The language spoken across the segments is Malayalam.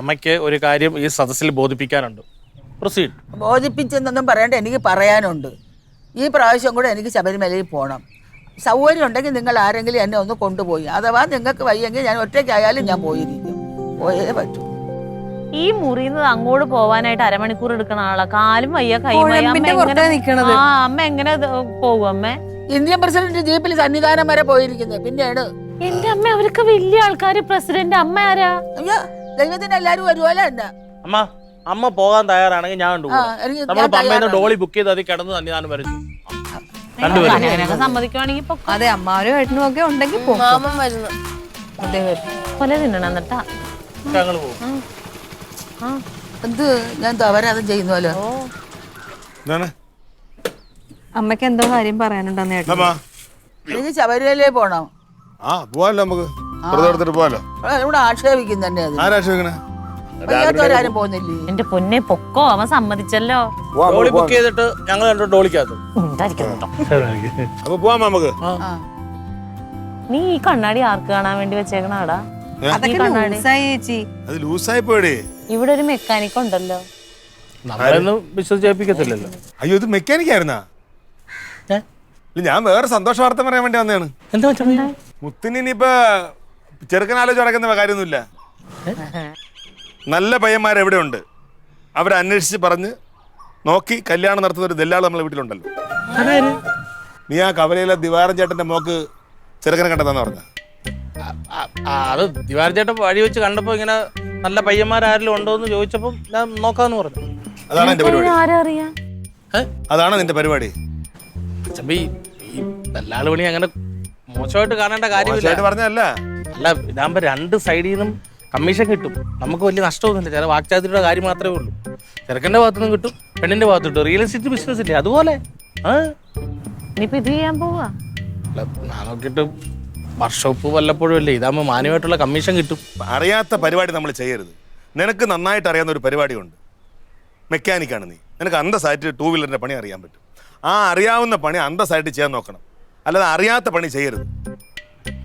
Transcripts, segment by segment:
അമ്മയ്ക്ക് ഒരു കാര്യം ഈ സദസ്സിൽ ബോധിപ്പിക്കാനുണ്ട്. പ്രൊസീഡ്. ബോധിപ്പിച്ചെന്നൊന്നും പറയണ്ട, എനിക്ക് പറയാനുണ്ട്. ഈ പ്രാവശ്യം കൂടെ എനിക്ക് ശബരിമലയിൽ പോകണം. സൗകര്യം ഉണ്ടെങ്കിൽ നിങ്ങൾ ആരെങ്കിലും എന്നെ ഒന്ന് കൊണ്ടുപോയി, അഥവാ നിങ്ങൾക്ക് വയ്യെങ്കിൽ ഞാൻ ഒറ്റയ്ക്കായാലും ഞാൻ പോയിരിക്കും. പോയേ പറ്റൂ. ഈ മുറിന്ന് അങ്ങോട്ട് പോവാനായിട്ട് അരമണിക്കൂർ എടുക്കണ ആളാ. കാലും വയ്യ കൈയും വയ്യ. അമ്മ എങ്ങനെ പോകും? അമ്മ ഇന്ത്യൻ പ്രസിഡന്റ് ജീപ്പിൽ സന്നിധാനം വരെ പോയിരിക്കുന്നത്. പിന്നെയാണ് എന്റെ അമ്മ, അവരൊക്കെ വലിയ ആൾക്കാര്. പ്രസിഡന്റ് അമ്മ ആരാ? അയ്യോ, ദൈവത്തിന് എല്ലാരും ഒരുപോലെ തന്നെ. അമ്മ പോകാൻ തയ്യാറാണെങ്കിൽ ഞാൻ നമ്മൾ പമ്പയിൽ ഡോളി ബുക്ക് ചെയ്ത് അതിൽ കിടന്ന് സന്നിധാനം വരച്ചു. സമ്മതിക്കുവാണെങ്കിൽ അതെ, അമ്മാരും ഏട്ടനും ഒക്കെ ഉണ്ടെങ്കിൽ കൊല തിന്നണം എന്നിട്ടാ ഞങ്ങൾ പോകും. എന്ത് ഞാൻ തവരാതും ചെയ്യുന്നല്ലോ. അമ്മക്ക് എന്തോ കാര്യം പറയാനുണ്ടെന്ന് ഏട്ടൻ. എനിക്ക് ശബരിമലയിൽ പോണം. നമുക്ക് ഇവിടെ ആക്ഷേപിക്കും തന്നെ. വയ്യാത്തവരാരും പോകുന്നില്ലേ? എന്റെ പൊന്നെ പൊക്കോ, അവൻ സമ്മതിച്ചല്ലോ. ഡോളി ബുക്ക് ചെയ്തിട്ട് ഞങ്ങൾ രണ്ടു ഡോളിക്കകത്ത്. നീ ഈ കണ്ണാടി ആർക്ക് കാണാൻ വേണ്ടി വെച്ചേക്കണാടാ? ഇവിടെ ഒരു മെക്കാനിക് ഉണ്ടല്ലോ. നമ്മളൊന്നും വിശ്വസിപ്പിക്കത്തില്ലല്ലോ. അയ്യോ, ഇത് മെക്കാനിക് ആയിരുന്നാ? ഞാൻ വേറെ സന്തോഷ വാർത്ത പറയാൻ വേണ്ടി വന്നതാണ്. എന്താ മുത്തിന് ഇനിയിപ്പോ ചെറുക്കനാലോചിച്ച് നടക്കുന്ന കാര്യമൊന്നുമില്ല. നല്ല പയ്യന്മാർ എവിടെ ഉണ്ട് അവരെ അന്വേഷിച്ച് പറഞ്ഞ് നോക്കി കല്യാണം നടത്തുന്ന ഒരു ദല്ലാൾ നമ്മളെ വീട്ടിലുണ്ടല്ലോ. നീ ആ കവലയിലെ ദിവാരൻ ചേട്ടന്റെ മോക്ക് ചെറുക്കനെ കണ്ടെത്താന്ന് പറഞ്ഞ. അത് ദിവാരൻ ചേട്ടൻ വഴി വെച്ച് കണ്ടപ്പോ ഇങ്ങനെ നല്ല പയ്യന്മാരാരെങ്കിലും ഉണ്ടോന്ന് ചോദിച്ചപ്പോ ഞാൻ നോക്കാന്ന് പറഞ്ഞു. അതാണ് എന്റെ പരിപാടി. അതാണ് നിന്റെ പരിപാടി. ഈ ദല്ലാള് പണി അങ്ങനെ മോശമായിട്ട് കാണേണ്ട കാര്യമില്ല. പറഞ്ഞല്ല. അല്ല, ഇതാകുമ്പോ രണ്ട് സൈഡിൽ നിന്നും കമ്മീഷൻ കിട്ടും. നമുക്ക് വലിയ നഷ്ടമൊന്നുമില്ല. ചില വാക്ചാതുരിയുടെ കാര്യം മാത്രമേ ഉള്ളൂ. ചെറുക്കന്റെ ഭാഗത്തുനിന്നും കിട്ടും, പെണ്ണിന്റെ ഭാഗത്ത് കിട്ടും. റിയൽ എസ്റ്റേറ്റ് ബിസിനസ് ഇല്ലേ, അതുപോലെ. ഇനിയിപ്പോ ഇത് ചെയ്യാൻ പോവാ. ഞാൻ നോക്കിയിട്ട് വർക്ക്ഷോപ്പ് വല്ലപ്പോഴും അല്ലേ, ഇതാകുമ്പോൾ മാന്യമായിട്ടുള്ള കമ്മീഷൻ കിട്ടും. അറിയാത്ത പരിപാടി നമ്മൾ ചെയ്യരുത്. നിനക്ക് നന്നായിട്ട് അറിയാവുന്ന ഒരു പരിപാടിയുണ്ട്. മെക്കാനിക്കാണ് നീ. നിനക്ക് അന്തസ്സായിട്ട് ടൂ വീലറിന്റെ പണി അറിയാൻ പറ്റും. ആ അറിയാവുന്ന പണി അന്തസ്സായിട്ട് ചെയ്യാൻ നോക്കണം, അല്ലാതെ അറിയാത്ത പണി ചെയ്യരുത്.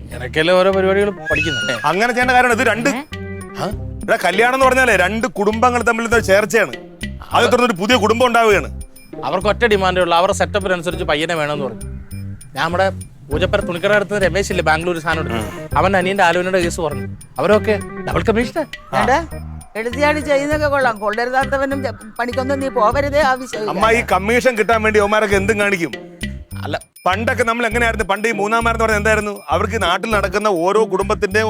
ഇങ്ങനെയൊക്കെയല്ലേ ഓരോ പരിപാടികൾ പഠിക്കുന്നത്. അങ്ങനെ ചെയ്യേണ്ട കാരണം ഇത് രണ്ട് കല്യാണം എന്ന് പറഞ്ഞാലേ രണ്ട് കുടുംബങ്ങൾ തമ്മിൽ ചേർച്ചയാണ്. അത് തുടർന്നൊരു പുതിയ കുടുംബം ഉണ്ടാവുകയാണ്. അവർക്ക് ഒറ്റ ഡിമാൻഡേ ഉള്ളൂ. അവരുടെ സെറ്റപ്പിനനുസരിച്ച് പയ്യനെ വേണമെന്ന് പറഞ്ഞു. ഞാൻ നമ്മുടെ പൂജപ്പുര തുണിക്കട അടുത്ത് രമേശ് ഇല്ലേ, ബാംഗ്ലൂർ സാധനം എടുത്തു. അവൻ അനിയന്റെ ആലുവിനോട് കേസ് പറഞ്ഞു. അവരൊക്കെ ഡബിൾ കമ്മീഷൻ. എഴുതിയാടി ചെയ്യുന്നൊക്കെ കൊള്ളാം. കൊള്ളരുതാത്തവനും പണിക്കൊന്നും നീ പോവരുതേ ആവശ്യം. അമ്മ, ഈ കമ്മീഷൻ കിട്ടാൻ വേണ്ടി അവന്മാരൊക്കെ എന്തും കാണിക്കും. അല്ല, പണ്ടൊക്കെ നമ്മൾ എങ്ങനെയായിരുന്നു? പണ്ട് ഈ മൂന്നാമാരെന്ന് പറഞ്ഞാൽ എന്തായിരുന്നു? അവർക്ക് നാട്ടിൽ നടക്കുന്ന ഓരോ കുടുംബത്തിന്റെ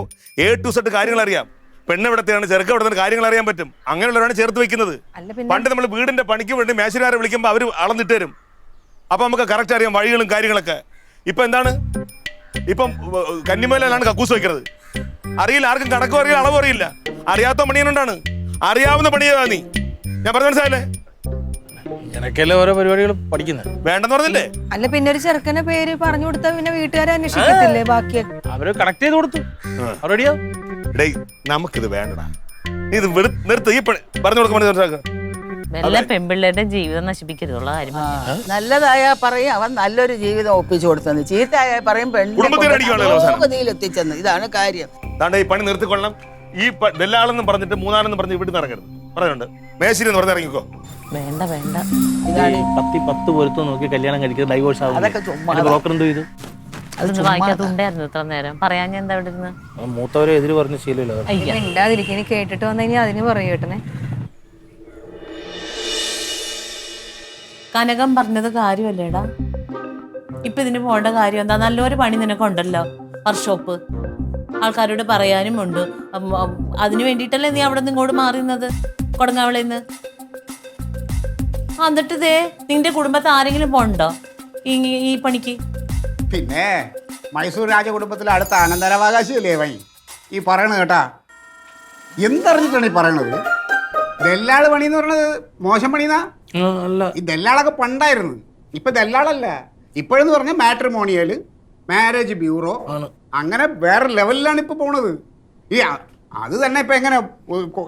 A to Z കാര്യങ്ങൾ അറിയാം. പെണ്ണെവിടത്തെയാണ്, ചെറുക്ക എവിടത്തെ കാര്യങ്ങൾ അറിയാൻ പറ്റും. അങ്ങനെയുള്ളവരാണ് ചേർത്ത് വെക്കുന്നത്. പണ്ട് നമ്മൾ വീടിന്റെ പണിക്ക് വേണ്ടി മേശരിമാരെ വിളിക്കുമ്പോൾ അവർ അളന്നിട്ട് തരും. അപ്പൊ നമുക്ക് കറക്റ്റ് അറിയാം വഴികളും കാര്യങ്ങളൊക്കെ. ഇപ്പൊ എന്താണ്? ഇപ്പം കന്നിമേലാണ് കക്കൂസ് വെക്കുന്നത്. അറിയില്ല, ആർക്കും കണക്കും അറിയില്ല, അളവും അറിയില്ല. അറിയാത്ത പണിയനുണ്ടാണ്. അറിയാവുന്ന പണിയാ നീ. ഞാൻ പറഞ്ഞ മനസ്സിലായില്ലേ? ഇങ്ങനെയൊക്കെയല്ലേ ഓരോ പരിപാടികൾ പഠിക്കുന്നത്. വേണ്ടെന്ന് പറഞ്ഞില്ലേ? അല്ല, പിന്നെ ഒരു ചെറുക്കന്റെ പേര് പറഞ്ഞു കൊടുത്താൽ പിന്നെ വീട്ടുകാരെ അന്വേഷിക്കത്തില്ലേ? ബാക്കി അവര് കണക്ട് ചെയ്ത് കൊടുത്തു. റെഡിയോ? നമുക്കിത് വേണ്ടടാ. ഇത് നിർത്ത്. ഈ പറഞ്ഞു കൊടുക്കാൻ പെൺപിള്ളേരുടെ ജീവിതം നശിപ്പിക്കരുതുള്ള കാര്യം. നല്ലതായ പറയും അവൻ നല്ലൊരു ജീവിതം ഒപ്പിച്ചു കൊടുത്തെന്ന്, ചീത്തയായ പറയും പെണ്ണിലെത്തിച്ചെന്ന്. ഇതാണ് കാര്യം. ഈ പണി നിർത്തിക്കൊള്ളണം. ഈ ദല്ലാളെന്നും പറഞ്ഞിട്ട് മൂന്നാലെന്നും പറഞ്ഞ് ഇവിടെ നടക്കരുത്. പറയുന്നുണ്ട് മേശിരി എന്ന് പറഞ്ഞ് ഇറങ്ങിക്കോ. വേണ്ട വേണ്ട. ഇതാണ് 10 പൊരുത്തം നോക്കി കല്യാണം കഴിക്കുന്നത്. ഡൈവോഴ്സ് ആവും. ബ്രോക്കർ എന്ത് ചെയ്തു? അതൊന്നും വായിക്കാത്തുണ്ടായിരുന്നു ഇത്ര നേരം. പറയാൻ ഞാൻ എന്താ ഇവിടെ ഇരുന്ന്? മൂത്തവരെ എതിര് പറഞ്ഞ ശീലമില്ല. മിണ്ടാതിരിക്കും. കേട്ടിട്ട് വന്നു കഴിഞ്ഞാൽ അതിന് പറയൂ ഏട്ടനെ. കനകം പറഞ്ഞത് കാര്യമല്ലേടാ. ഇപ്പൊ ഇതിന് പോകേണ്ട കാര്യം എന്താ? നല്ലൊരു പണി നിനക്കുണ്ടല്ലോ, വർക്ക്ഷോപ്പ്. ആൾക്കാരോട് പറയാനും ഉണ്ട്. അതിനു വേണ്ടിയിട്ടല്ലേ നീ അവിടെ നിന്ന് ഇങ്ങോട്ട് മാറുന്നത്, കൊടങ്ങാവിളന്ന്. എന്നിട്ട് ഇതേ നിന്റെ കുടുംബത്തെ ആരെങ്കിലും പോണ്ടോ ഈ പണിക്ക്? പിന്നെ മൈസൂർ രാജകുടുംബത്തിലെ അടുത്ത അനന്തരാവകാശിയല്ലേ വൈ ഈ പറയണത് കേട്ടാ. എന്തറിഞ്ഞിട്ടാണ് ഈ പറയണത്? ദല്ലാള് പണി എന്ന് പറയണത് മോശം പണിന്നാ? ഈ ദല്ലാളൊക്കെ പണ്ടായിരുന്നു. ഇപ്പൊ ദല്ലാളല്ല. ഇപ്പോഴെന്ന് പറഞ്ഞാൽ മാട്രിമോണിയൽ, മാരേജ് ബ്യൂറോ, അങ്ങനെ വേറെ ലെവലിലാണ് ഇപ്പൊ പോണത്. ഈ അത് തന്നെ ഇപ്പൊ എങ്ങനെ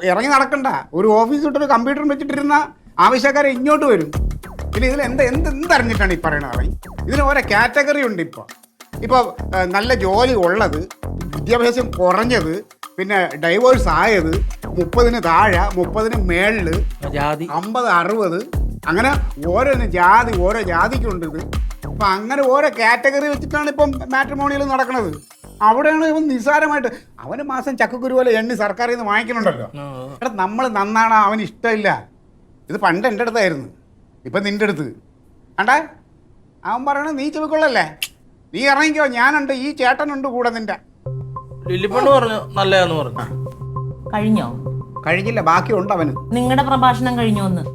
ഇറങ്ങി നടക്കണ്ട. ഒരു ഓഫീസ് ഇട്ടൊരു കമ്പ്യൂട്ടർ വെച്ചിട്ടിരുന്ന ആവശ്യക്കാരെ ഇങ്ങോട്ട് വരും. പിന്നെ ഇതിൽ എന്തറിഞ്ഞിട്ടാണ് ഈ പറയണത്? ഇതിന് ഓരോ കാറ്റഗറി ഉണ്ട്. ഇപ്പോൾ നല്ല ജോലി ഉള്ളത്, വിദ്യാഭ്യാസം കുറഞ്ഞത്, പിന്നെ ഡൈവേഴ്സ് ആയത്, 30-ന് താഴെ, 30-ന് മേളില്, ജാതി 50, 60 അങ്ങനെ ഓരോ ജാതിക്കുണ്ട് ഇത്. അപ്പം അങ്ങനെ ഓരോ കാറ്റഗറി വെച്ചിട്ടാണ് ഇപ്പം മാട്രിമോണിയൽ നടക്കുന്നത്. അവിടെയാണ് ഇവൻ നിസ്സാരമായിട്ട് അവന് മാസം ചക്കക്കുരു പോലെ എണ്ണി സർക്കാരിൽ നിന്ന് വാങ്ങിക്കണുണ്ടല്ലോ. എടാ നമ്മൾ നന്നാണ് അവന് ഇഷ്ടമില്ല. ഇത് പണ്ട് എൻ്റെ അടുത്തായിരുന്നു, ഇപ്പം നിൻ്റെ അടുത്ത് കണ്ടേ. അവൻ പറയണത് നീ ചെവിക്കൊള്ളല്ലേ, നീ ഇറങ്ങിക്കോ, ഞാനുണ്ട്, ഈ ചേട്ടനുണ്ട് കൂടെ നിൻ്റെ. ലില്ലിപ്പണ്ണ് പറഞ്ഞു നല്ലതാന്ന് പറഞ്ഞു. കഴിഞ്ഞോ? കഴിഞ്ഞില്ല, ബാക്കിയുണ്ട് അവന്. നിങ്ങളുടെ പ്രഭാഷണം കഴിഞ്ഞോ ഒന്ന്?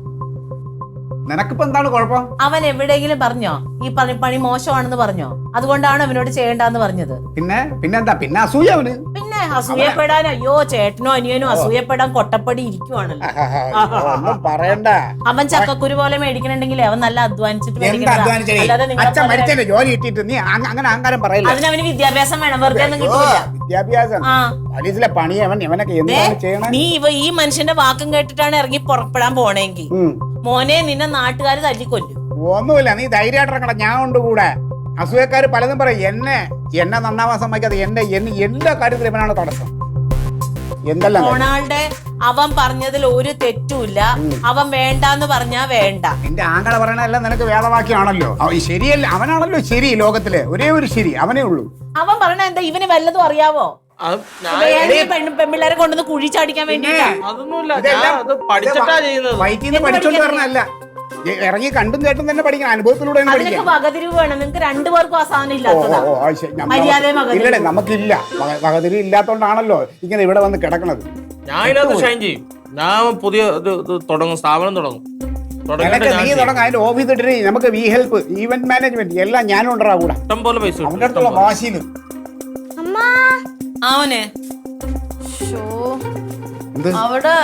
നിനക്കിപ്പോൾ എന്താണ് കുഴപ്പം? അവൻ എവിടെയെങ്കിലും പറഞ്ഞോ ഈ പണി മോശമാണെന്ന് പറഞ്ഞോ? അതുകൊണ്ടാണ് അവനോട് ചെയ്യേണ്ടെന്ന് പറഞ്ഞത്. പിന്നെന്താ, പിന്നെ അസൂയ അവന്. പിന്നെ അസൂയപ്പെടാൻ, അയ്യോ ചേട്ടനോ അനിയനോ അസൂയപ്പെടാൻ കൊട്ടപ്പടി ഇരിക്കുവാണല്ലോ. ഒന്നും പറയണ്ട. അവൻ ചക്കക്കുരു പോലെ മേടിക്കണുണ്ടെങ്കിൽ അവൻ നല്ല അധ്വാനിച്ചിട്ട് എന്താ അധ്വാനിച്ചേ? അച്ഛൻ മരിച്ചതിന്റെ ജോലി കിട്ടിയിട്ട് നീ അങ്ങനെ അഹങ്കാരം പറയില്ല. അതിനവന് വിദ്യാഭ്യാസം വേണം, വെറുതെ ഒന്നും കിട്ടില്ല. വിദ്യാഭ്യാസം പോലീസിലെ പണി ഇവനൊക്കെ എന്താണ് ചെയ്യണം? നീ ഈ മനുഷ്യന്റെ വാക്കും കേട്ടിട്ടാണ് ഇറങ്ങി പുറപ്പെടാൻ പോണെങ്കി മോനെ നിന്നെ നാട്ടുകാർ തല്ലിക്കൊല്ലും. ഒന്നുമില്ല, നീ ധൈര്യമായിട്ടിറങ്ങണം, ഞാൻ ഉണ്ട് കൂടെ. അസൂയക്കാര് പലതും പറയും, എന്നെ നന്നാവാൻ സമ്മതിക്കാതെ എല്ലാ കാര്യത്തിലും ഇവനാണ് തടസ്സം. എന്തെല്ലാം റൊണാൾഡോ അവൻ പറഞ്ഞതിൽ ഒരു തെറ്റുമില്ല. അവൻ വേണ്ടാന്ന് പറഞ്ഞാ വേണ്ട. എന്റെ ആങ്ങള പറയണതെല്ലാം നിനക്ക് വേദവാക്യാണല്ലോ. ശരിയല്ല, അവനാണല്ലോ ശരി, ലോകത്തിലെ ഒരേ ഒരു ശരി അവനേ ഉള്ളൂ. അവൻ പറയണ എന്താ, ഇവന് വല്ലതും അറിയാവോ? പെൺപിള്ളേരെ കൊണ്ടുവന്ന് കുഴി ചാടിക്കാൻ വേണ്ടിട്ടാ. അതൊന്നുമില്ല, പഠിച്ചിട്ടാ ചെയ്യുന്നത്. വൈറ്റിന്ന് പഠിച്ചോണ്ട് പറഞ്ഞല്ല, ഇറങ്ങി കണ്ടും കേട്ടും തന്നെ പഠിക്കണം, അനുഭവത്തിലൂടെ അതിനൊക്കെ വകതിരിവ് വേണം. നിങ്ങൾക്ക് രണ്ടുപേർക്കും ആ സാധനം ഇല്ലാത്തതാ. ഇല്ലടേ, നമുക്കില്ല. വകതിരിവ് ഇല്ലാത്തോണ്ടാണല്ലോ ഇങ്ങനെ ഇവിടെ വന്ന് കിടക്കണത്. ഞാൻ ഇതിനകത്ത് ഷൈൻ ചെയ്യും. ഞാൻ പുതിയ തുടങ്ങും, സ്ഥാപനം തുടങ്ങും. നീ തുടങ്ങാം, അതിന്റെ ഓഫീസ് ഇട്ടിട്ട് നമുക്ക് വി ഹെൽപ്പ്, ഈവന്റ് മാനേജ്മെന്റ് എല്ലാം ഞാനും ഉണ്ടാ കൂടെ. ഇഷ്ടം പോലെ പൈസ അവന്റെ അടുത്തുള്ള വാശിയില്. അവനെ അവിടെ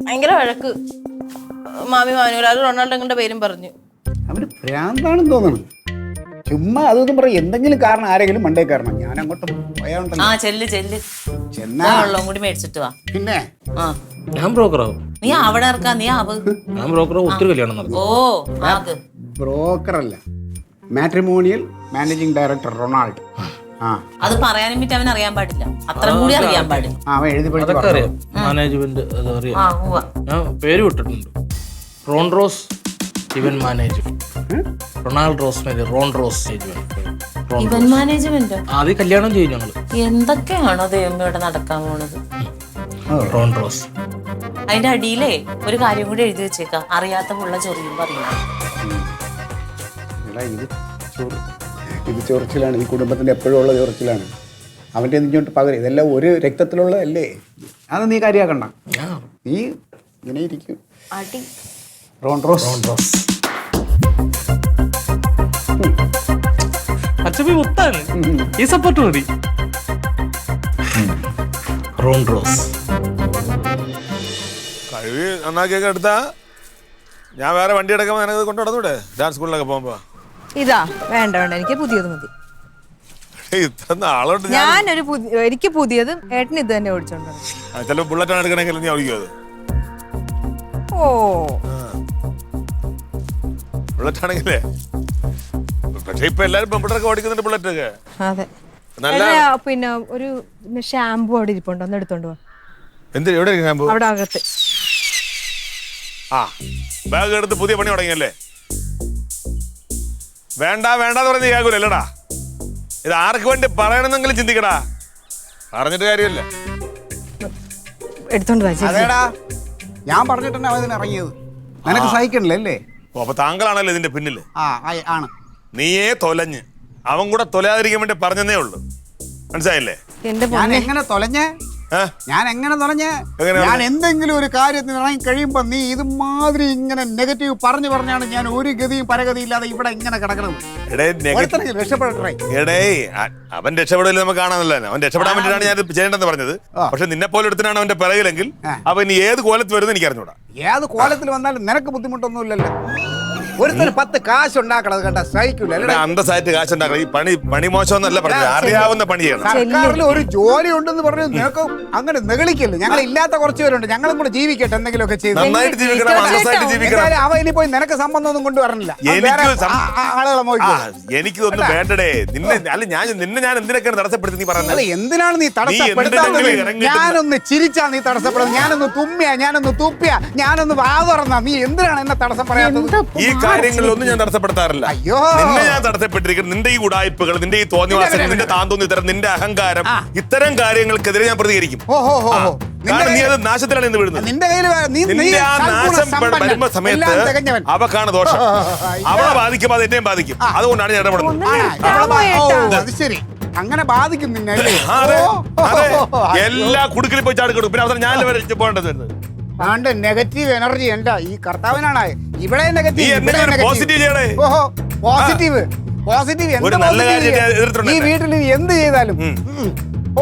ഭയങ്കര വഴക്ക്. മാമി മാനുവൽ റൊണാൾഡോയുടെ പേരും പറഞ്ഞു. അവന് ഭ്രാന്താണെന്ന് തോന്നുന്നു. ചുമ്മാ അതൊന്നും പറയും, എന്തെങ്കിലും കാരണം ആരെങ്കിലും മണ്ടേ കാരണം. ഞാൻ അങ്ങോട്ട് പോയാണ്ടല്ലോ. വെള്ളം കൂടി മേടിച്ചിട്ട് വാ. പിന്നെ ഞാൻ ബ്രോക്കറാവും. നീ അവിടെ ഇറക്കാ, നീ ആവ്. ഞാൻ ബ്രോക്കറാവും. ഒത്തിരി കല്യാണം നടക്കും. ബ്രോക്കറല്ല, മാട്രിമോണിയൽ മാനേജിംഗ് ഡയറക്ടർ റൊണാൾഡോ. അത് പറയാനും പറ്റി അവൻ അറിയാൻ പാടില്ല, അത്ര കൂടി അറിയാൻ പാടില്ല. അവൻ എഴുതി അതൊക്കെ അറിയാം, മാനേജ്മെന്റ് അറിയാം. ഞാൻ പേര് വിട്ടിട്ടുണ്ട്, Ronrose event management. Ronald Rose Ronrose event management. ആദ്യം കല്യാണം ചെയ്യും ഞങ്ങള്. എന്തൊക്കെയാണോ ദൈവം ഇവിടെ നടക്കാൻ പോണത്? റോൺറോസ്. അതിന്റെ അടിയിലേ ഒരു കാര്യം കൂടി എഴുതി വെച്ചേക്കാം, അറിയാത്ത പുള്ള ചൊറിയും പറയും. ഇത് ചൊറിച്ചിലാണ്, ഈ കുടുംബത്തിന്റെ എപ്പോഴും ഉള്ള ചൊറിച്ചിലാണ്. അവന്റെ ഇങ്ങോട്ട് പകരം ഇതെല്ലാം ഒരു രക്തത്തിലുള്ളതല്ലേ, അത് നീ കാര്യമാക്കണ്ട. നീ ഇങ്ങനെ ഇരിക്കും. റോൺറോസ് അച്ഛമ്മ മുത്താണ്, ഈ സപ്പോർട്ട് മതി. റോൺറോസ് കഴിവ് നന്നാക്കിയൊക്കെ എടുത്താ ഞാൻ വേറെ വണ്ടി എടുക്കുമ്പോൾ നിനക്ക് കൊണ്ടു നടന്നൂടെ ഡാൻസ് സ്കൂളിലൊക്കെ പോകുമ്പോ? ഇതാ വേണ്ട വേണ്ട, എനിക്ക് പുതിയത് മതി. ഇത്ര നാളുണ്ട് എനിക്ക് പുതിയത് ഏട്ടന് ഇത് തന്നെ ഓടിച്ചോണ്ടോ. ചിലപ്പോ ബുള്ളറ്റാണ് എടുക്കണമെങ്കിൽ നീ ഓടിക്കും അത്. ഓ ബുള്ളറ്റ് ആണെങ്കിലേ, പക്ഷെ ഇപ്പൊ എല്ലാരും പെൺപിള്ളേരൊക്കെ ഓടിക്കുന്നുണ്ട് ബുള്ളറ്റ് ഒക്കെ. അതെ. നല്ല പിന്നെ ഒരു ഷാമ്പു അവിടെ ഇരിപ്പുണ്ടോ, ഒന്ന് എടുത്തോണ്ട് പോ. എന്ത് എവിടെ ഷാമ്പു? അവിടെ അകത്ത്. ബാഗ് എടുത്ത് പുതിയ പണി തുടങ്ങിയല്ലേ? വേണ്ടാന്ന് പറഞ്ഞ കേൾക്കൂലല്ലടാ. ഇത് ആർക്ക് വേണ്ടി പറയണമെന്നെങ്കിലും ചിന്തിക്കടാ, പറഞ്ഞിട്ട് കാര്യമല്ല. എടുത്തോണ്ട് അതേടാ, ഞാൻ പറഞ്ഞിട്ട് അവൻ ഇതിന് ഇറങ്ങിയത്. നിനക്ക് സഹിക്കണില്ലേ? അപ്പൊ താങ്കളാണല്ലോ ഇതിന്റെ പിന്നില്. ആണ്. നീയേ തൊലഞ്ഞ് അവൻ കൂടെ തൊലയാതിരിക്കാൻ വേണ്ടി പറഞ്ഞതേ ഉള്ളൂ, മനസ്സിലായില്ലേ? ഞാൻ എങ്ങനെ തൊലഞ്ഞേ? ഞാൻ എന്തെങ്കിലും ഒരു കാര്യത്തിന് ഇറങ്ങി കഴിയുമ്പോ നീ ഇതുമാതിരി ഇങ്ങനെ നെഗറ്റീവ് പറഞ്ഞാണ് ഞാൻ ഒരു ഗതിയും പരഗതിയും ഇല്ലാതെ ഇവിടെ ഇങ്ങനെ കിടക്കുന്നത്. രക്ഷപ്പെടട്ടെ. അവൻ രക്ഷപ്പെടില്ല, നമുക്ക് കാണാനല്ലോ. അവൻ രക്ഷപ്പെടാൻ വേണ്ടിയിട്ടാണ് ഞാൻ ചെയ്യേണ്ടെന്ന് പറഞ്ഞത്. പക്ഷെ നിന്നെ പോലെ എടുത്തിനാണ് അവന്റെ പിറകിലെങ്കിൽ അവൻ ഇനി ഏത് കോലത്ത് വരുന്നത് എനിക്ക് അറിഞ്ഞൂടാ. ഏത് കോലത്തിൽ വന്നാലും നിനക്ക് ബുദ്ധിമുട്ടൊന്നുമില്ലല്ലോ. ഒരുത്തന് 10 കാശ് ഉണ്ടാക്കണത് കണ്ട സഹിക്കൂല. ഇവിടെ അന്തസ്സായിട്ട് കാശുണ്ടാക്കണം. ഈ പണി മോശമെന്നല്ല പറഞ്ഞത്, അറിയാവുന്ന പണി ചെയ്യണം. സർക്കാരിൽ ഒരു ജോലി ഉണ്ടെന്ന് പറഞ്ഞു നിനക്ക് അങ്ങനെ നെകളിക്കല്ലേ. ഞങ്ങൾ ഇല്ലാത്ത കുറച്ച് പേരുണ്ട്, ഞങ്ങളും കൂടെ ജീവിക്കട്ടെ എന്തെങ്കിലുമൊക്കെ ചെയ്ത്. നന്നായിട്ട് ജീവിക്കണം, അന്തസ്സായിട്ട് ജീവിക്കണം. എന്തായാലും അവ ഇനി പോയി നിനക്ക് സംബന്ധമൊന്നും കൊണ്ടുവരണില്ല. ആളുകളെ നോക്കി എനിക്കൊന്നും വേണ്ടടേ. നിന്നെ അല്ല ഞാൻ എന്തിനൊക്കെയാണ് തടസ്സപ്പെടുത്തി നീ പറഞ്ഞത്? അല്ല, എന്തിനാണ് നീ തടസ്സപ്പെടുത്താത്തത്? ഞാനൊന്ന് ചിരിച്ചാ നീ തടസ്സപ്പെടുന്നത്, ഞാനൊന്ന് തുമ്മിയാ, ഞാനൊന്ന് തുപ്പിയാ, ഞാനൊന്ന് വാ തുറന്നാ, നീ എന്തിനാണ് എന്നെ തടസ്സം പറയാത്തത്? ഈ കാര്യങ്ങളിലൊന്നും ഞാൻ തടസ്സപ്പെടുത്താറില്ല. അയ്യോ, നിന്നെ ഞാൻ തടസ്സപ്പെട്ടിരിക്കുന്നത് നിന്റെ ഈ ഉടായ്പകൾ, നിന്റെ ഈ തോന്നിവാസങ്ങൾ, നിന്റെ താന്തോന്നിത്തരം, നിന്റെ അഹങ്കാരം, ഇത്തരം കാര്യങ്ങൾക്കെതിരെ ഞാൻ പ്രതികരിക്കും. കാരണം നീ അത് നാശത്തിലാണ് ഇന്ന് വിടുന്നത്. നിന്റെ കയ്യിൽ നിന്റെ ആ നാശം വരുമ്പോ സമയത്ത് അവക്കാണ് ദോഷം. അവളെ ബാധിക്കുമ്പോൾ അത് എന്നെയും ബാധിക്കും. അതുകൊണ്ടാണ് ഞാൻ ഇടപെടുന്നത്. അത് ശരി, അങ്ങനെ ബാധിക്കും നിന്നെ അല്ലേ? അതെ, എല്ലാ കുടുക്കിലും പോയി ചാടിക്കിടും. പിന്നെ അവസാനം ഞാൻ പോകേണ്ടത് വരുന്നത്. നെഗറ്റീവ് എനർജി എന്റെ ഈ കർത്താവിനാണ്. ഇവിടെ പോസിറ്റീവ് പോസിറ്റീവ് പോസിറ്റീവ് ഈ വീട്ടിൽ എന്ത് ചെയ്താലും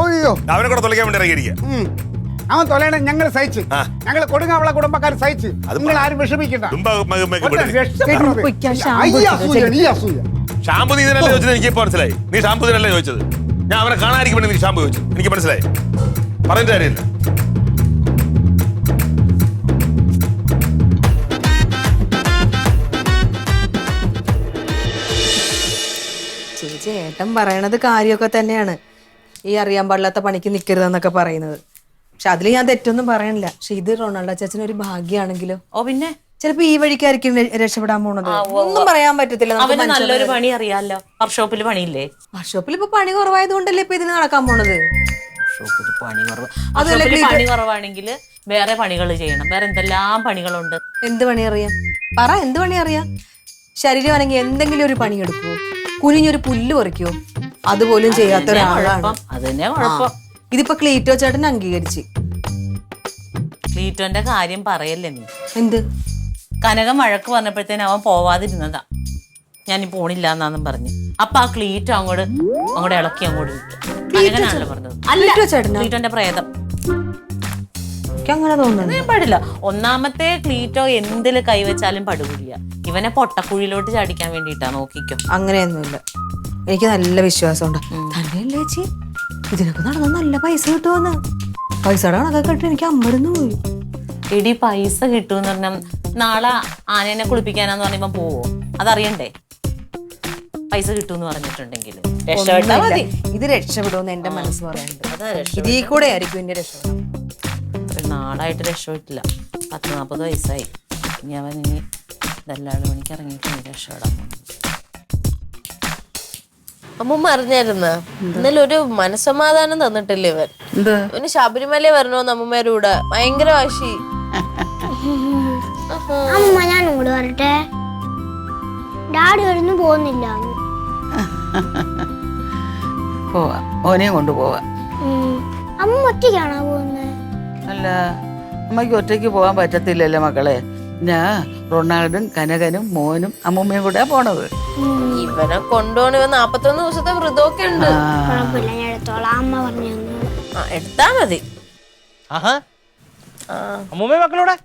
ഓയ്യോ അവനെ കൂടെ തൊലയ്ക്കാൻ വേണ്ടി ഇറങ്ങിയിരിക്കുക. അവൻ തൊലയണ ഞങ്ങൾ സഹിച്ച്, ഞങ്ങൾ കൊടുങ്ങാവള കുടുംബക്കാർ സഹിച്ച്. നിങ്ങൾ ആരും വിഷമിക്കണ്ട. ഷാമ്പു നീ ഇതിനല്ലേ ചോദിച്ചത്? എനിക്ക് മനസ്സിലായി. നീ ഷാമ്പു ഇതിനല്ലേ ചോദിച്ചത്. ഞാൻ അവനെ കാണാതിരിക്കും വേണ്ടി നീ ഷാമ്പു ചോദിച്ചു. എനിക്ക് മനസ്സിലായി. പറഞ്ഞിട്ട് കാര്യമില്ല. ചേച്ചി ഏട്ടൻ പറയണത് കാര്യമൊക്കെ തന്നെയാണ്. ഈ അറിയാൻ പാടില്ലാത്ത പണിക്ക് നിൽക്കരുതെന്നൊക്കെ പറയുന്നത്. പക്ഷെ അതിൽ ഞാൻ തെറ്റൊന്നും പറയണില്ല. പക്ഷെ ഇത് റൊണാൾഡോ ചേച്ചന് ഒരു ഭാഗ്യാണെങ്കിലോ പിന്നെ ചിലപ്പോ ഈ വഴിക്കായിരിക്കും രക്ഷപ്പെടാൻ പോണത്. ഒന്നും പറയാൻ പറ്റത്തില്ല. അവന് നല്ലൊരു പണി അറിയാലോ. വർക്ക്ഷോപ്പിൽ പണിയില്ലേ? വർക്ക്ഷോപ്പിൽ ഇപ്പൊ പണി കുറവായത് കൊണ്ടല്ലേ ഇപ്പൊ ഇതിന് നടക്കാൻ പോണത്. പണി കുറവാണെങ്കിൽ വേറെ പണികൾ ചെയ്യണം. വേറെ എന്തെല്ലാം പണികളുണ്ട്. എന്ത് പണി അറിയാം? പറ, എന്ത് പണി അറിയാം? ശരീരം ആണെങ്കിൽ എന്തെങ്കിലും ഒരു പണി എടുക്കുവോ? കുനിഞ്ഞൊരു പുല്ല് പറിക്കുവോ? അതുപോലും ചെയ്യാത്ത ഒരാളാണ്. അതന്നെ കുഴപ്പം. ഇതിപ്പോ ക്ലീറ്റോ ചേട്ടൻ അംഗീകരിച്ച്. ക്ലീറ്റോന്റെ കാര്യം പറയല്ലേ നീ. എന്ത്? കനകം വഴക്ക് പറഞ്ഞപ്പോഴത്തേന് അവൻ പോവാതിരുന്നതാ. ഞാൻ പോണില്ല എന്നാന്നും പറഞ്ഞു. അപ്പൊ ആ ക്ലീറ്റോ അങ്ങോട്ട് ഇളക്കി അങ്ങോട്ട് വിട്ടു. കനകനാണല്ലോ പറഞ്ഞത്. അല്ല, ക്ലീറ്റോന്റെ പ്രേതം. അങ്ങനെ തോന്നുന്നു പാടില്ല. ഒന്നാമത്തെ ക്ലീറ്റോ എന്തില് കൈവച്ചാലും പടുകൂടിയ. ഇവനെ പൊട്ടക്കുഴിയിലോട്ട് ചാടിക്കാൻ വേണ്ടിട്ടാ. നോക്കിക്കോ. അങ്ങനെയൊന്നുമില്ല, എനിക്ക് നല്ല വിശ്വാസമുണ്ട്. തന്നെയല്ലേ ചേച്ചി, ഇതിനൊക്കെ നടന്ന നല്ല പൈസ കിട്ടുമെന്ന്. പൈസയുടെ കണക്കൊക്കെ ഇട്ട് എനിക്ക് അമ്പരന്ന് പോയി. എടി, പൈസ കിട്ടുമെന്ന് പറഞ്ഞാൽ നാളെ ആനേനെ കുളിപ്പിക്കാനാന്ന് പറയുമ്പോ പോവോ? അതറിയണ്ടേ? പൈസ കിട്ടുമെന്ന് പറഞ്ഞിട്ടുണ്ടെങ്കിൽ ഇത് രക്ഷപ്പെടുമെന്ന് എന്റെ മനസ്സ് പറയാനുണ്ട്. ഇതിൽ കൂടെ ആയിരിക്കും എന്റെ രക്ഷപ്പെടും. നാളായിട്ട് രക്ഷപ്പെട്ടില്ല. 40-40 വയസ്സായി. ഇനി അവൻ ഇതെല്ലാം മണിക്ക് ഇറങ്ങിയിട്ട് രക്ഷപ്പെടാൻ പോകും. അമ്മൂമ്മ അറിഞ്ഞായിരുന്ന ഇന്നലെ ഒരു മനസ്സമാധാനം തന്നിട്ടില്ലേ ഇവൻ? ഇവന് ശബരിമല വരണോന്ന് അമ്മൂമ്മയുടെ കൂടെ ഭയങ്കര വാശി. അമ്മ ഞാൻ ഇങ്ങോട്ട് വരട്ടെ, ഡാഡി വരുന്നു പോകുന്നില്ല. പോവാം, ഓനെയും കൊണ്ടുപോവാം. അമ്മ ഒറ്റയ്ക്കാണോ പോകുന്നത്? അല്ല, അമ്മയ്ക്ക് ഒറ്റയ്ക്ക് പോകാൻ പറ്റത്തില്ലല്ലോ മക്കളെ. ഞാൻ റൊണാൾഡും കനകനും മോനും അമ്മൂമ്മയും കൂടെ പോണത്. ഇവനെ കൊണ്ടുപോണ 41 ദിവസത്തെ വ്രതമൊക്കെ ഉണ്ട്. കുഴപ്പമില്ല, ഞാൻ എടുത്തോളാം. അമ്മ പറഞ്ഞു എടുത്താ മതി. അമ്മൂമ്മ മക്കളോടെ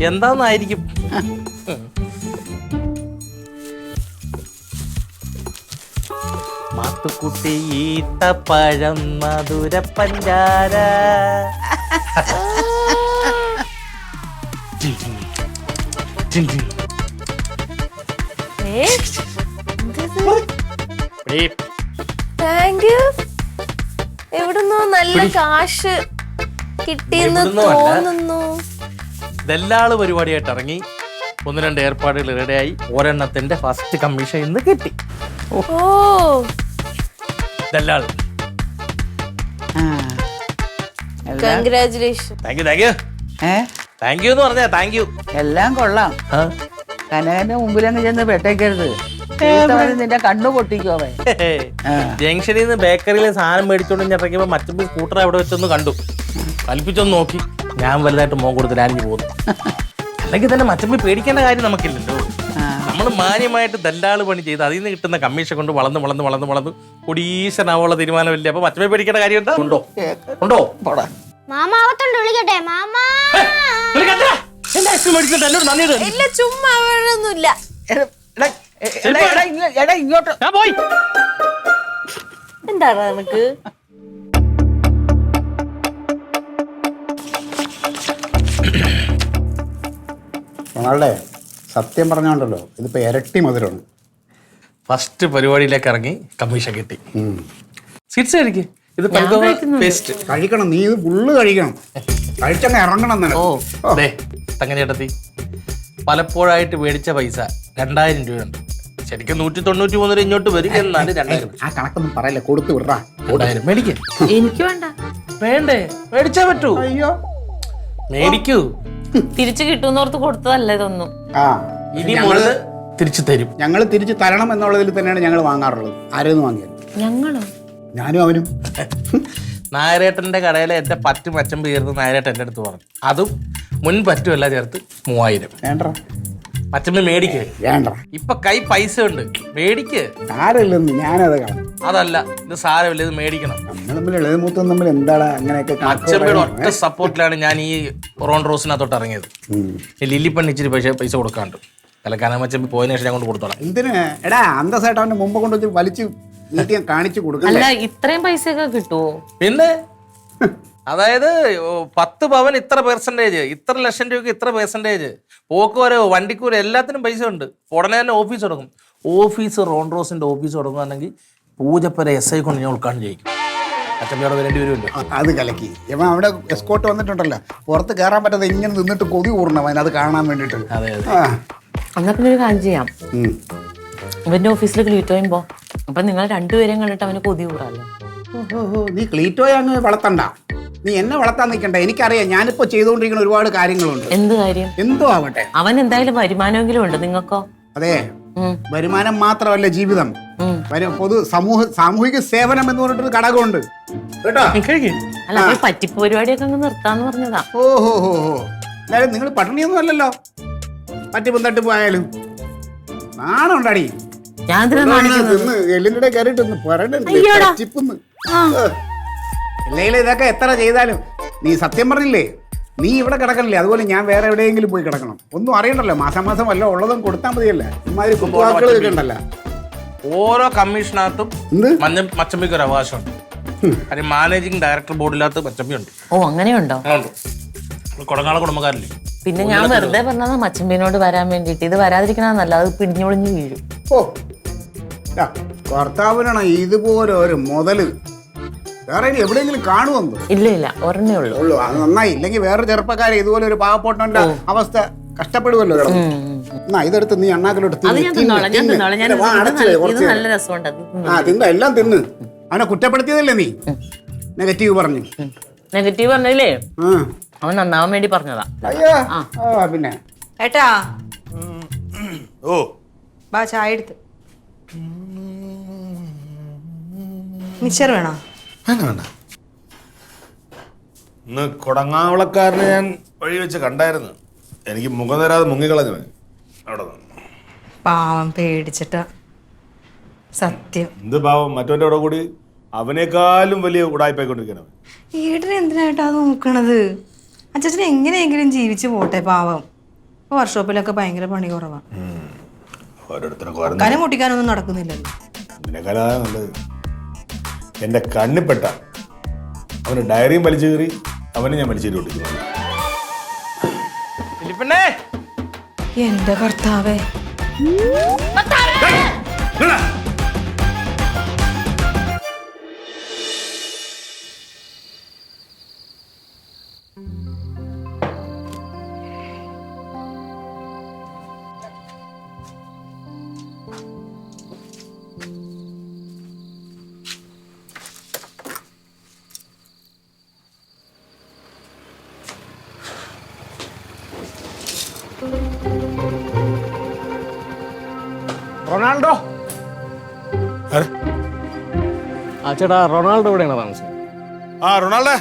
എന്താന്നായിരിക്കും. മാത്തുക്കുട്ടി ഈത്തപ്പഴം മധുര പഞ്ചാര. Thank you. എവിടുന്നോ നല്ല കാശ് കിട്ടിയെന്ന് തോന്നുന്നു. ദല്ലാള് പരിപാടിയായിട്ട് ഇറങ്ങി 1-2 ഏർപ്പാടുകൾ റെഡിയായി. ഒരെണ്ണത്തിന്റെ ഫസ്റ്റ് കമ്മീഷൻ ഇന്ന് കിട്ടി. ഓ, ദല്ലാള്. കൺഗ്രാജുലേഷൻ. താങ്ക് യു എന്ന് പറഞ്ഞാ താങ്ക് യു. എല്ലാം കൊള്ളാം. കനകന്റെ മുമ്പിലങ്ങ് ചെന്ന് പെട്ടേക്കരുത്. നിന്റെ കണ്ണു പൊട്ടിക്കോ. ജംഗ്ഷനിൽ നിന്ന് ബേക്കറിയിലെ സാധനം മേടിച്ചോണ്ട് ഇറങ്ങിയപ്പോ മറ്റൊരു സ്കൂട്ടർ അവിടെ വെച്ചൊന്ന് കണ്ടു. കൽപ്പിച്ചൊന്ന് നോക്കി. ഞാൻ വലുതായിട്ട് മോൻ കൊടുത്ത് അലിഞ്ഞു പോകുന്നു. അല്ലെങ്കിൽ തന്നെ മറ്റമ്പി പേടിക്കേണ്ട കാര്യം നമുക്കില്ലല്ലോ. നമ്മൾ മാന്യമായിട്ട് ദല്ലാള് പണി ചെയ്ത് അതിൽ നിന്ന് കിട്ടുന്ന കമ്മീഷൻ കൊണ്ട് വളർന്ന് കൊടീശ്വരനാവുള്ള തീരുമാനമില്ല. അപ്പൊ മറ്റമ്പി പേടിക്കേണ്ട കാര്യം എന്താ? ഉണ്ടോ? മാമ അകത്തോണ്ട് വിളിക്കട്ടെ മാമ. എന്റെ ഐസ്ക്രീം മേടിച്ചിട്ട് എന്നോട് നന്ദി തരും. ഇല്ല ചുമ്മാ അവരൊന്നുമില്ല. എടാ ഇങ്ങോട്ട്. ഞാൻ പോയി. എന്താണ് നിനക്ക്? റൊണാൾഡേ സത്യം പറഞ്ഞോണ്ടല്ലോ ഇതിപ്പോ ഇരട്ടി മധുരമാണ്. ഫസ്റ്റ് പരിപാടിയിലേക്ക് ഇറങ്ങി കമ്മീഷൻ കിട്ടി. സീറ്റ്സ് കഴിക്ക്. ഇത് പേസ്റ്റ് കഴിക്കണം, നീ ഇത് ഫുള്ള് കഴിക്കണം. കഴിച്ചങ്ങ് ഇറങ്ങണം തന്നെ. ദേ തങ്ങനേട്ടത്തി പലപ്പോഴായിട്ട് മേടിച്ച പൈസ 2000 രൂപയുണ്ട്. ശരിക്കും 193 ഇങ്ങോട്ട് വരും, എന്നാലും 2000. ആ കണക്കൊന്നും പറയല്ല, കൊടുത്തു വിടറാ. 2000 മേടിക്കേ. എനിക്ക് വേണ്ട. വേണ്ടേ? മേടിച്ചാ പറ്റൂ. അയ്യോ മേടിക്കൂ. തിരിച്ചു കിട്ടുന്നോർത്ത് കൊടുത്തതല്ല ഇതൊന്നും. ആ ഇനി മുതൽ തിരിച്ചു തരും. ഞങ്ങൾ തിരിച്ച് തരണം എന്നുള്ളതിൽ തന്നെയാണ് ഞങ്ങൾ വാങ്ങാറുള്ളത്. ആരെയൊന്നും വാങ്ങിയത്? ഞങ്ങളോ? ഞാനും അവനും. നായരേട്ടന്റെ കടയിലെ എന്റെ പറ്റ് മച്ചമ്പ് ചേർത്ത് നായരേട്ടൻ എന്റെ അടുത്ത് പറഞ്ഞു. അതും മുൻ പറ്റുമല്ല ചേർത്ത് 3000. വേണ്ട മച്ചമ്പ് മേടിക്ക്. വേണ്ട, ഇപ്പൊ കൈ പൈസ ഉണ്ട്, മേടിക്ക്. സാരമില്ലെന്ന് ഞാനത് കാണാം. അതല്ല, ഇത് സാരമില്ല, ഇത് മേടിക്കണം. നമ്മൾ തമ്മിൽ ഇളയമൂത്തും തമ്മിൽ എന്താണ് അങ്ങനെയൊക്കെ മച്ചമ്പയുടെ ഒറ്റ സപ്പോർട്ടിലാണ് ഞാൻ ഈ റോൺ റോസിനകത്തോട്ട് ഇറങ്ങിയത്. ലില്ലിപ്പണ്ണി ഇച്ചിരി പൈസ കൊടുക്കാണ്ട് അല്ല കനമച്ചമ്പി പോയതിനു ശേഷം ഞാൻ കൊണ്ട് കൊടുത്തോളാം. എന്തിന് എടാ അന്തസ്സായിട്ട് അവന്റെ മുമ്പ് കൊണ്ടുവച്ച് വലിച്ച് നീട്ടി ഞാൻ കാണിച്ചു കൊടുക്കല്ലേ. അല്ല ഇത്രയും പൈസയൊക്കെ കിട്ടുവോ? പിന്നെ അതായത് 10 പവൻ ഇത്ര പെർസെൻറ്റേജ്, ഇത്ര ലക്ഷം രൂപയ്ക്ക് ഇത്ര പെർസെൻറ്റേജ്, പോക്കുവരോ വണ്ടിക്കൂരോ എല്ലാത്തിനും പൈസ ഉണ്ട്. ഉടനെ തന്നെ ഓഫീസ് തുടങ്ങും. ഓഫീസ് റോൺ റോസിന്റെ ഓഫീസ് തുടങ്ങുകയാണെങ്കിൽ പൂജപ്പര SI കൊണ്ട് ഞാൻ ഉൾക്കാണ്ട് ചെയ്യിക്കും. അച്ഛമ്മയോടെ വരേണ്ടി വരുമല്ലോ. അത് കലക്കി ഇവൻ അവിടെ എസ്കോട്ട് വന്നിട്ടുണ്ടല്ലോ, പുറത്ത് കയറാൻ പറ്റാതെ ഇങ്ങനെ നിന്നിട്ട് കൊതി കൂറണം അവൻ അത് കാണാൻ വേണ്ടിട്ട്. അതെ അതെ. എന്നാ പിന്നെ ഒരു കാര്യം ചെയ്യാം, ഇവന്റെ ഓഫീസിൽ ക്ലീറ്റ് ചെയ്യുമ്പോ അപ്പൊ നിങ്ങൾ രണ്ടുപേരെയും കണ്ടിട്ട് അവന് കൊതി കൂടാല്ലോ. നീ ക്ലീറ്റോയെ അങ്ങ് വളർത്തണ്ട, നീ എന്നെ വളർത്താൻ നിൽക്കണ്ട. എനിക്കറിയാം ഞാനിപ്പോ ചെയ്തുകൊണ്ടിരിക്കുന്ന ഒരുപാട് കാര്യങ്ങളുണ്ട്. എന്ത് കാര്യം? എന്തോ ആവട്ടെ, അവൻ എന്തായാലും വരുമാനമെങ്കിലും ഉണ്ട്. നിങ്ങൾക്കോ? അതെ, വരുമാനം മാത്രമല്ല ജീവിതം. സാമൂഹിക സേവനം എന്ന് പറഞ്ഞിട്ടൊരു ഘടകമുണ്ട് കേട്ടോ. അല്ല അപ്പൊ പറ്റിപ്പ് പരിപാടിയൊക്കെ അങ്ങ് നിർത്താന്ന് പറഞ്ഞതാ. ഓഹോ ഹോ ഹോ, എന്നാലും നിങ്ങൾ പട്ടിണിയൊന്നും അല്ലല്ലോ, പറ്റിപ്പും തട്ടിപ്പോയാലും. നാണം ഉണ്ടാടി. ഞാൻ തിന്ന് എല്ലിൻ്റെ കയറിയിട്ടൊന്ന് പറയണ്ടിപ്പിന്ന്. ഇല്ലെങ്കിൽ ഇതൊക്കെ എത്ര ചെയ്താലും നീ സത്യം പറഞ്ഞില്ലേ, നീ ഇവിടെ കിടക്കണില്ലേ, അതുപോലെ ഞാൻ വേറെ എവിടെയെങ്കിലും പോയി കിടക്കണം. ഒന്നും അറിയണ്ടല്ലോ, മാസം മാസം വല്ല ഉള്ളതും കൊടുത്താൽ മതിയല്ലേ. ഇമാതിരി കുത്തുവാക്കുകൾ ഉണ്ടല്ലോ. ഓരോ കമ്മീഷനകത്തും മച്ചമ്പിക്ക് ഒരു അവകാശമുണ്ട്. കാര്യം മാനേജിങ് ഡയറക്ടർ ബോർഡിനകത്ത് മച്ചമ്പി ഉണ്ട്. ഓ അങ്ങനെയുണ്ടോ? കൊടങ്ങാള കുടുംബക്കാരില്ലേ. പിന്നെ ഞാൻ വെറുതെ പറഞ്ഞതാ മച്ചമ്പിനോട് വരാൻ വേണ്ടിട്ട്. ഇത് വരാതിരിക്കണമെന്നല്ല, അത് പിടിഞ്ഞൊളിഞ്ഞ് വീഴും. ഓ ഭർത്താവിനാണ് ഇതുപോലെ ഒരു മുതല് വേറെ എവിടെയെങ്കിലും കാണുമെന്നോ? ഇല്ല ഇല്ല, ഒരെണ്ണേ ഉള്ളൂ. ഉള്ളു, അത് നന്നായി. ഇല്ലെങ്കിൽ വേറെ ചെറുപ്പക്കാരെ ഇതുപോലെ ഒരു പാവപ്പെട്ടവന്റെ അവസ്ഥ കഷ്ടപ്പെടുമല്ലോ. എന്നാ ഇതെടുത്ത് നീ അണ്ണാക്കിലോട്ട് നല്ല രസമുണ്ട്. തിന്ന, എല്ലാം തിന്ന്. അവനെ കുറ്റപ്പെടുത്തിയതല്ലേ നീ നെഗറ്റീവ് പറഞ്ഞു? നെഗറ്റീവ് പറഞ്ഞില്ലേ, അവൻ നന്നാവാൻ വേണ്ടി പറഞ്ഞതാ. അയ്യോ പിന്നെ ഏട്ടാ ഓ ബാ ചായ എടുത്ത്. മിച്ചർ വേണോ? വേണ്ട. ഇന്ന് കൊടങ്ങാവളക്കാരനെ ഞാൻ വഴി വെച്ച് കണ്ടായിരുന്നു. എനിക്ക് മുഖം തരാതെ മുങ്ങിക്കളഞ്ഞു അവിടെ നിന്ന്. പാവം പേടിച്ചിട്ടാ. സത്യം. എന്ത് പാവം, മറ്റവൻ്റെ അവിടെ കൂടി അവനേക്കാളും വലിയ ഉടായ്പായിക്കൊണ്ടിരിക്കണം. ഏട്ടന് എന്തിനായിട്ടാ നോക്കണത്? അച്ഛനെ എങ്ങനെയെങ്കിലും ജീവിച്ചു പോട്ടെ പാവം. ഇപ്പൊ വർക്ക്ഷോപ്പിലൊക്കെ ഭയങ്കര പണി കുറവാണ്. കനം മുട്ടിക്കാനൊന്നും നടക്കുന്നില്ലല്ലോ. ഇതിനേക്കാളാ നല്ലത് എൻ്റെ കണ്ണിൽപ്പെട്ട അവന് ഡയറിയും വലിച്ചു കയറി അവനെ ഞാൻ വലിച്ചേരി ഒട്ടിക്കുന്നു. എന്റെ കർത്താവേ. റൊണാൾഡോ. ആ ചേട്ടാ, റൊണാൾഡോ എവിടെയാണ് താമസം? ആ റൊണാൾഡോ.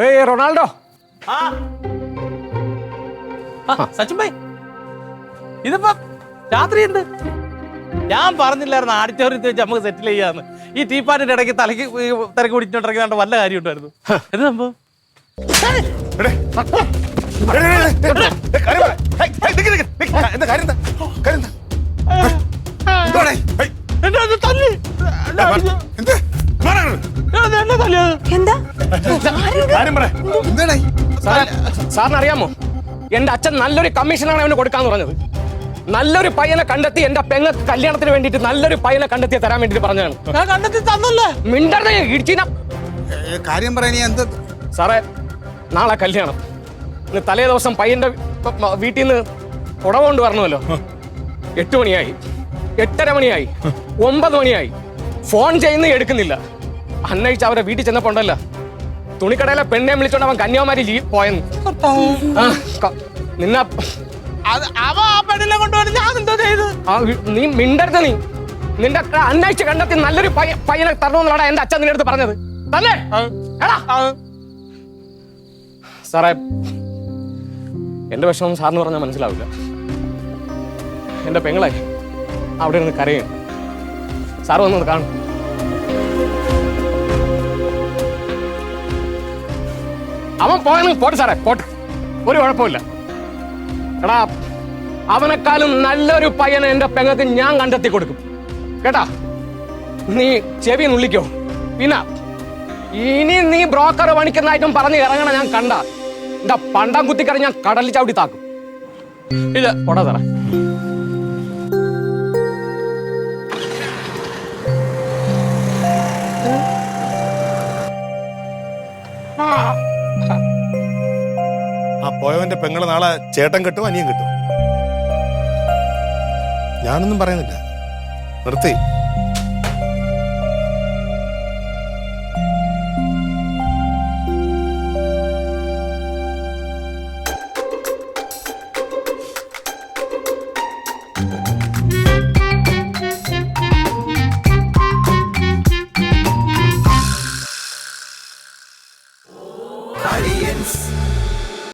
ഏയ് റൊണാൾഡോ. സച്ചിൻ ഭായ്, ഇതിപ്പോ രാത്രി ഉണ്ട്. ഞാൻ പറഞ്ഞില്ലായിരുന്നു ആഡിറ്റോറിയത്തിൽ വെച്ച് നമുക്ക് സെറ്റിൽ ചെയ്യാന്ന്. ഈ ടീപ്പാറ്റിന്റെ ഇടയ്ക്ക് തിരക്ക് പിടിച്ചോണ്ടിറങ്ങി വല്ല കാര്യം ഉണ്ടായിരുന്നു. എന്ത് സംഭവം? എടേ. എടേ, എടേ, എടേ, എടേ, കാര്യം പറ. ഹേയ്, ഹേയ്, നിക്ക്, നിക്ക്, നിക്ക്. എന്താ കാര്യം എന്താ? കാര്യം എന്താ? എന്തുവാടേ? ഹേയ്. എന്നെ അത് തല്ലി. എന്ത്? മാറ് അങ്ങോട്ട്. എന്നെ തല്ലിയത്. എന്താ കാര്യം പറ. എന്താടേ? സാറിന് അറിയാമോ എന്റെ അച്ഛൻ നല്ലൊരു കമ്മീഷനാണ് അവന് കൊടുക്കാന്ന് പറഞ്ഞത്. നല്ലൊരു പയ്യനെ കണ്ടെത്തി എന്റെ പെങ്ങൾക്ക് കല്യാണത്തിന് വേണ്ടിയിട്ട് നല്ലൊരു പയ്യനെ കണ്ടെത്തി തരാൻ വേണ്ടിട്ട് പറഞ്ഞതാണ്. ഞാൻ കണ്ടെത്തി തന്നല്ലേ. മിണ്ടരുതേ ഇടിച്ചീന. കാര്യം പറയാ നീ എന്ത്? സാറേ നാളെ കല്യാണം. ഇന്ന് തലേ ദിവസം പയ്യന്റെ വീട്ടിൽ നിന്ന് ഉടവ കൊണ്ട് വരണമല്ലോ. 8 മണിയായി, 8:30 മണിയായി, 9 മണിയായി. ഫോൺ ചെയ്യുന്ന എടുക്കുന്നില്ല. അന്നയിച്ച് അവരെ വീട്ടിൽ ചെന്നപ്പോ ഉണ്ടല്ലോ തുണിക്കടയിലെ പെണ്ണെ വിളിച്ചോണ്ട് അവൻ കന്യാകുമാരി പോയെന്ന്. നിന്ന അവ ആ പെണ്ണിനെ കൊണ്ടുവന്ന് ഞാൻ എന്തോ ചെയ്ത്? നീ മിണ്ടരുത്. നീ നിന്റെ അന്നയിച്ച് കണ്ടെത്തി നല്ലൊരു പയ്യനെ തരണമെന്നാണ് എന്റെ അച്ഛൻ നിന്റെ അടുത്ത് പറഞ്ഞത്. തന്നെ സാറേ എന്റെ വിഷമം സാറിന് പറഞ്ഞാൽ മനസ്സിലാവില്ല. എന്റെ പെങ്ങളെ അവിടെ ഇരുന്ന് കരയും. സാറ് വന്നത് കാണും. അവൻ പോയെന്ന് പോട്ടെ സാറേ, പോട്ടെ, ഒരു കുഴപ്പമില്ല. എടാ അവനെക്കാളും നല്ലൊരു പയ്യനെ എന്റെ പെങ്ങൾക്ക് ഞാൻ കണ്ടെത്തി കൊടുക്കും കേട്ടാ. നീ ചെവി നുള്ളിക്കോ. പിന്നെ ഇനി നീ ബ്രോക്കർ പണിക്കുന്നതായിട്ടും പറഞ്ഞ് ഇറങ്ങണ ഞാൻ കണ്ട എന്റെ പണ്ടാം കുത്തിക്കറി ഞാൻ കടലിൽ ചവിട്ടി താക്കും. ഇല്ല പോടാ സാറേ. ആ പോയവന്റെ പെങ്ങളെ നാളെ ചേട്ടൻ കിട്ടും, അനിയൻ കിട്ടും. ഞാനൊന്നും പറയുന്നില്ല, നിർത്തി.